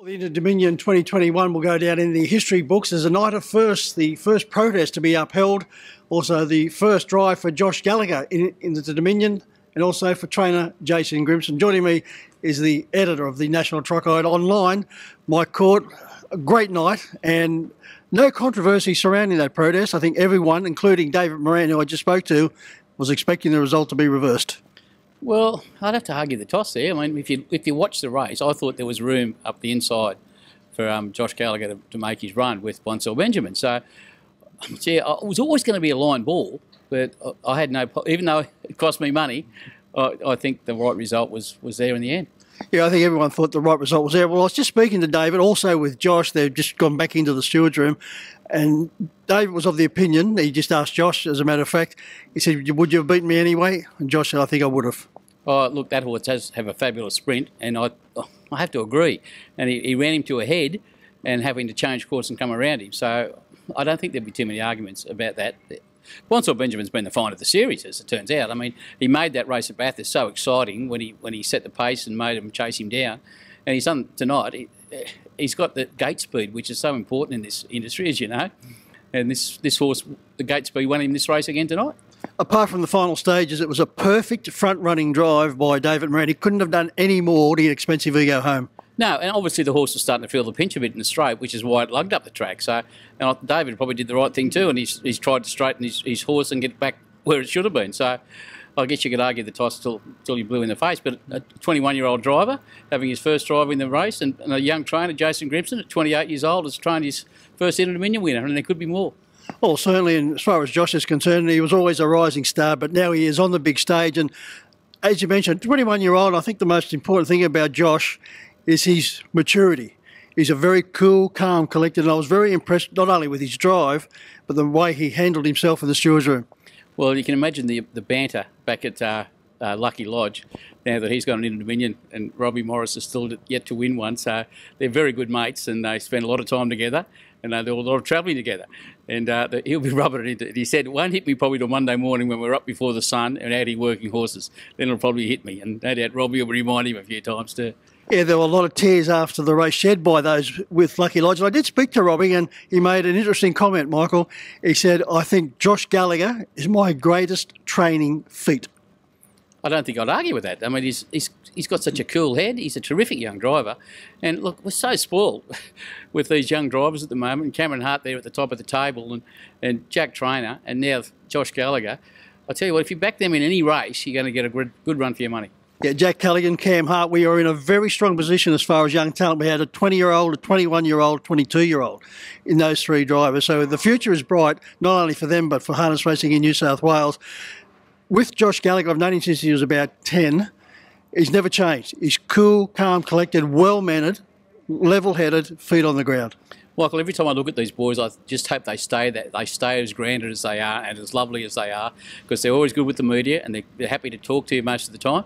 The Inter Dominion 2021 will go down in the history books as a night of firsts, the first protest to be upheld, also the first drive for Josh Gallagher in the Dominion, and also for trainer Jason Grimson. Joining me is the editor of the National Truck Guide Online, Mike Court. A great night and no controversy surrounding that protest. I think everyone, including David Moran, who I just spoke to, was expecting the result to be reversed. Well, I'd have to argue the toss there. I mean, if you watch the race, I thought there was room up the inside for Josh Gallagher to make his run with Bonsall Benjamin. So, yeah, it was always going to be a line ball, but I had no, even though it cost me money, I think the right result was there in the end. Yeah, I think everyone thought the right result was there. Well, I was just speaking to David, also with Josh. They've just gone back into the steward's room, and David was of the opinion, he just asked Josh, as a matter of fact, he said, would you have beaten me anyway? And Josh said, I think I would have. Oh, look, that horse does have a fabulous sprint, and I have to agree. And he ran him to a head and having to change course and come around him. So I don't think there'd be too many arguments about that. Bonsall Benjamin's been the find of the series, as it turns out. I mean, he made that race at Bathurst so exciting when he set the pace and made him chase him down. And he's done tonight. He's got the gate speed, which is so important in this industry, as you know. And this horse, the gate speed, won him this race again tonight. Apart from the final stages, it was a perfect front-running drive by David Moran. He couldn't have done any more to get Expensive Ego home. No, and obviously the horse was starting to feel the pinch a bit in the straight, which is why it lugged up the track. So, and David probably did the right thing too, and he's tried to straighten his horse and get it back where it should have been. So, I guess you could argue the toss till he blew in the face. But a 21-year-old driver having his first drive in the race, and a young trainer, Jason Grimson, at 28 years old, has trained his first Inter Dominion winner, and there could be more. Well, certainly, and as far as Josh is concerned, he was always a rising star, but now he is on the big stage. And as you mentioned, 21-year-old, I think the most important thing about Josh is his maturity. He's a very cool, calm, collected, and I was very impressed not only with his drive, but the way he handled himself in the steward's room. Well, you can imagine the banter back at Lucky Lodge now that he's got an Inter Dominion and Robbie Morris is still yet to win one. So they're very good mates and they spend a lot of time together and they do a lot of travelling together. And he'll be rubbing it into. He said, it won't hit me probably till Monday morning when we're up before the sun and out here working horses. Then it'll probably hit me. And no doubt Robbie will remind him a few times too. Yeah, there were a lot of tears after the race shed by those with Lucky Lodge. And I did speak to Robbie and he made an interesting comment, Michael. He said, I think Josh Gallagher is my greatest training feat. I don't think I'd argue with that. I mean, he's got such a cool head. He's a terrific young driver. And look, we're so spoiled with these young drivers at the moment. Cameron Hart there at the top of the table and Jack Trainer and now Josh Gallagher. I tell you what, if you back them in any race, you're going to get a good run for your money. Yeah, Jack Callaghan, Cam Hart, we are in a very strong position as far as young talent. We had a 20-year-old, a 21-year-old, 22-year-old in those three drivers. So the future is bright, not only for them, but for harness racing in New South Wales. With Josh Gallagher, I've known him since he was about 10. He's never changed. He's cool, calm, collected, well-mannered, level-headed, feet on the ground. Michael, every time I look at these boys, I just hope they stay as grounded as they are and as lovely as they are, because they're always good with the media and they're happy to talk to you most of the time.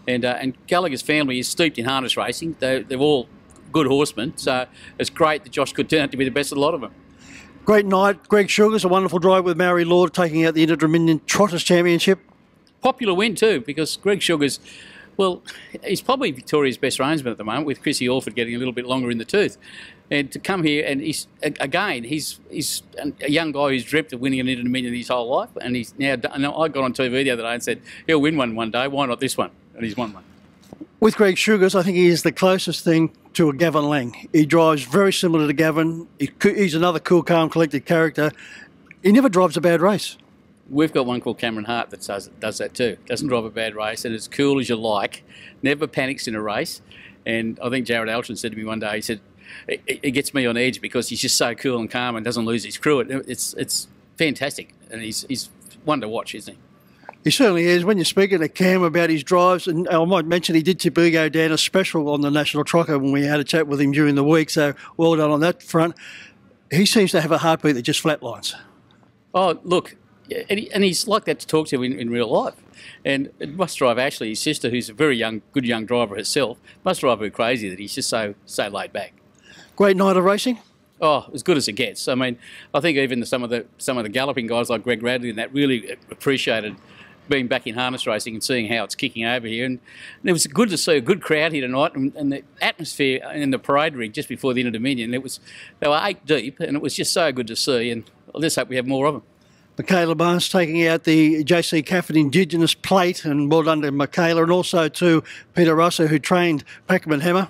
And Gallagher's family is steeped in harness racing. They're all good horsemen, so it's great that Josh could turn out to be the best of a lot of them. Great night. Greg Sugars, a wonderful drive with Maori Lord, taking out the Inter Dominion Trotters Championship. Popular win too, because Greg Sugars, well, he's probably Victoria's best reinsman at the moment, with Chrissy Orford getting a little bit longer in the tooth. And to come here, and he's a young guy who's dreamt of winning an Inter Dominion his whole life, and he's now done. I got on TV the other day and said, he'll win one day, why not this one? And he's won one. With Greg Sugars, I think he is the closest thing to a Gavin Lang. He drives very similar to Gavin. He's another cool, calm, collected character. He never drives a bad race. We've got one called Cameron Hart that does that too. Doesn't drive a bad race and as cool as you like. Never panics in a race. And I think Jared Altrin said to me one day, he said, it gets me on edge because he's just so cool and calm and doesn't lose his crew. It's fantastic. And he's one to watch, isn't he? He certainly is. When you're speaking to Cam about his drives, and I might mention he did tip Ego down a special on the National Trocker when we had a chat with him during the week, so well done on that front. He seems to have a heartbeat that just flatlines. Oh, look, and he's like that to talk to in real life. And it must drive Ashley, his sister, who's a very good young driver herself, must drive her crazy that he's just so laid back. Great night of racing. Oh, as good as it gets. I mean, I think even some of the galloping guys like Greg Radley and that really appreciated being back in harness racing and seeing how it's kicking over here. And it was good to see a good crowd here tonight, and the atmosphere in the parade ring just before the Inter-Dominion. They were 8 deep, and it was just so good to see. And I just hope we have more of them. Michaela Barnes taking out the JC Cafford Indigenous plate, and well done to Michaela, and also to Peter Russo, who trained Packerman Hammer.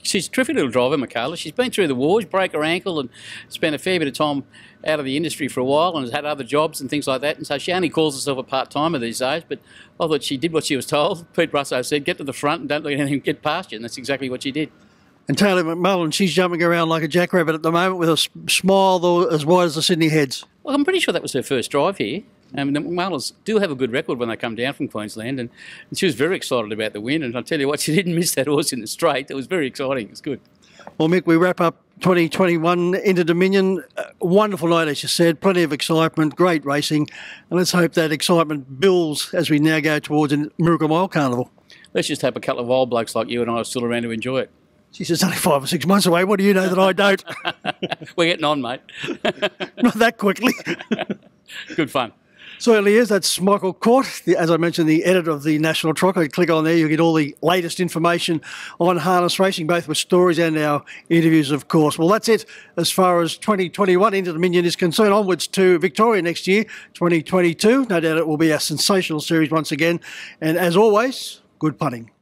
She's a terrific little driver, Michaela. She's been through the wars, broke her ankle, and spent a fair bit of time out of the industry for a while, and has had other jobs and things like that. And so she only calls herself a part-timer these days. But I thought she did what she was told. Pete Russo said, "Get to the front and don't let anything get past you," and that's exactly what she did. And Taylor McMullen, she's jumping around like a jackrabbit at the moment with a smile as wide as the Sydney Heads. Well, I'm pretty sure that was her first drive here. The McMullens do have a good record when they come down from Queensland, and she was very excited about the win. And I'll tell you what, she didn't miss that horse in the straight. It was very exciting. It's good. Well, Mick, we wrap up 2021 Inter-Dominion. Wonderful night, as you said. Plenty of excitement, great racing. And let's hope that excitement builds as we now go towards the Miracle Mile Carnival. Let's just hope a couple of old blokes like you and I are still around to enjoy it. Geez, it's only 5 or 6 months away. What do you know that I don't? We're getting on, mate. Not that quickly. Good fun. Certainly is. That's Michael Court, as I mentioned, the editor of the National Trotter. Click on there, you'll get all the latest information on harness racing, both with stories and our interviews, of course. Well, that's it as far as 2021 Inter-Dominion is concerned. Onwards to Victoria next year, 2022. No doubt it will be a sensational series once again. And as always, good punting.